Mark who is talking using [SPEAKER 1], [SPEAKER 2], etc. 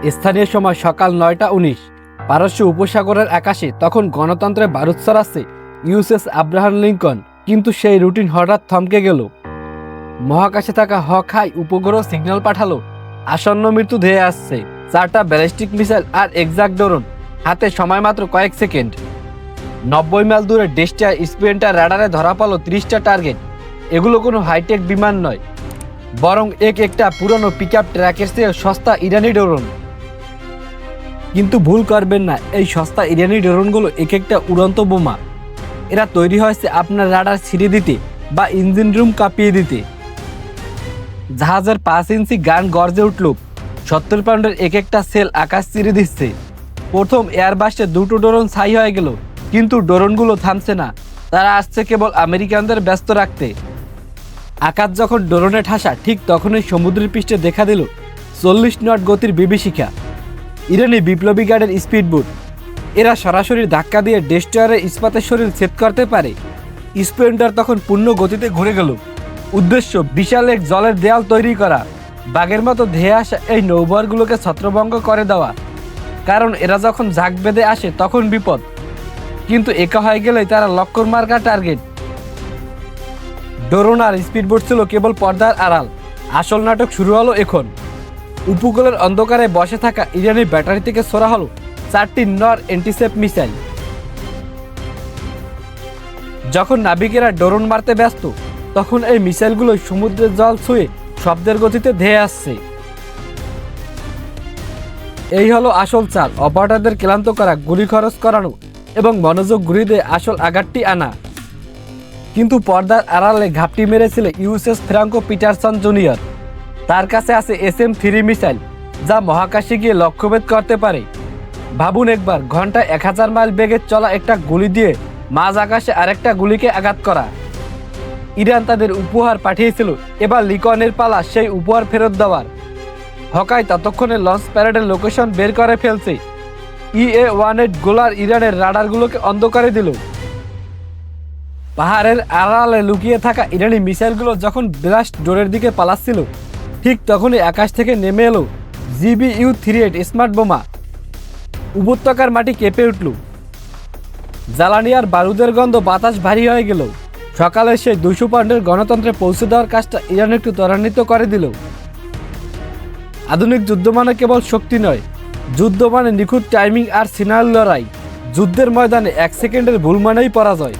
[SPEAKER 1] স্থানীয় সময় সকাল 9টা 19 পারস্য উপসাগরের আকাশে তখন গণতন্ত্রের বারুদ ছড়াচ্ছে ইউএসএস আব্রাহাম লিঙ্কন। কিন্তু সেই রুটিন হঠাৎ থমকে গেল। মহাকাশে থাকা হক-হাই উপগ্রহ সিগন্যাল পাঠালো আসন্ন মৃত্যু ধেয়ে আসছে। 4টা ব্যালিস্টিক মিসাইল আর এক্সাক্ট ড্রোন হাতে, সময় মাত্র কয়েক সেকেন্ড। 90 মাইল দূরে ডেস্টার স্পেন্টার রাডারে ধরা পড়ল 30টা টার্গেট। এগুলো কোনো হাইটেক বিমান নয়, বরং একটা পুরনো পিকআপ ট্রাকের চেয়ে সস্তা ইরানি ড্রোন। কিন্তু ভুল করবেন না, এই সস্তা ইরানি ড্রোনগুলো একটা উড়ন্ত বোমা। এরা তৈরি হয়েছে আপনার রাডার ছিঁড়ে দিতে বা ইঞ্জিন রুম কাঁপিয়ে দিতে। জাহাজের 5 ইঞ্চি গান গর্জে উঠল, 70 পাউন্ডের একটা সেল আকাশ চিরে দিচ্ছে। প্রথম এয়ারবাসে 2টো ড্রোন ছাই হয়ে গেল, কিন্তু ড্রোনগুলো থামছে না। তারা আসছে কেবল আমেরিকানদের ব্যস্ত রাখতে। আকাশ যখন ড্রোনে ঠাসা, ঠিক তখনই সমুদ্রের পৃষ্ঠে দেখা দিল 40 নট গতির বিভীষিকা, ইরানি বিপ্লবী গার্ডের স্পিডবোট। এরা সরাসরি ধাক্কা দিয়ে ডেস্ট্রয়ারের ইস্পাতের শরীর ছেদ করতে পারে। স্প্লেন্ডার তখন পূর্ণ গতিতে ঘুরে গেল। উদ্দেশ্য বিশাল এক জলের দেয়াল তৈরি করা। বাঘের মতো ধেয়ে আসা এই নৌবহরগুলোকে ছত্রভঙ্গ করে দেওয়া, কারণ এরা যখন ঝাঁক বেঁধে আসে তখন বিপদ। কিন্তু একা হয়ে গেলেই তারা লক্ষ্য মার্কা টার্গেট। ড্রোন আর স্পিডবোট ছিল কেবল পর্দার আড়াল। আসল নাটক শুরু হলো এখন। উপকূলের অন্ধকারে বসে থাকা ইরানি ব্যাটারি থেকে ছোড়া হলো 4টি নর অ্যান্টিসেপ মিসাইল। যখন নাবিকেরা ড্রোন মারতে ব্যস্ত, তখন এই মিসাইলগুলো সমুদ্রের জল ছুঁয়ে শব্দের গতিতে ধেয়ে আসছে। এই হলো আসল চাল, অপারেটরদের ক্লান্ত করা, গুলি খরচ করানো এবং মনোযোগ ঘুরিয়ে দিয়ে আসল আঘাতটি আনা। কিন্তু পর্দার আড়ালে ঘাপটি মেরেছিল ইউএসএস ফ্রাঙ্কো পিটারসন জুনিয়র। তার কাছে আছে SM-3 মিসাইল, যা মহাকাশে গিয়ে লক্ষ্যভেদ করতে পারে। ভাবুন একবার, ঘন্টায় 1000 মাইল বেগে চলা একটা গুলি দিয়ে মাঝ আকাশে আরেকটা গুলিকে আঘাত করা। ইরান তাদের উপহার পাঠিয়েছিল, এবার লিকনের পালা সেই উপহার ফেরত দেওয়ার। হকাই ততক্ষণে লঞ্চ প্যারেডের লোকেশন বের করে ফেলছে। EA-18 গোলার ইরানের রাডারগুলোকে অন্ধ করে দিল। পাহাড়ের আড়ালে লুকিয়ে থাকা ইরানি মিসাইলগুলো যখন ব্লাস্ট ডোরের দিকে পালাচ্ছিল, ঠিক তখনই আকাশ থেকে নেমে এলো GBU-38 স্মার্ট বোমা। উপত্যকার মাটি কেঁপে উঠল। জ্বালানি আর বারুদের গন্ধ, বাতাস ভারী হয়ে গেল। সকালে সেই 200 পাউন্ডের গণতন্ত্রে পৌঁছে দেওয়ার কাজটা ইরান একটু ত্বরান্বিত করে দিল। আধুনিক যুদ্ধ মানে কেবল শক্তি নয়, যুদ্ধ মানে নিখুঁত টাইমিং আর সিনারিও লড়াই। যুদ্ধের ময়দানে 1 সেকেন্ডের ভুল মানেই পরাজয়।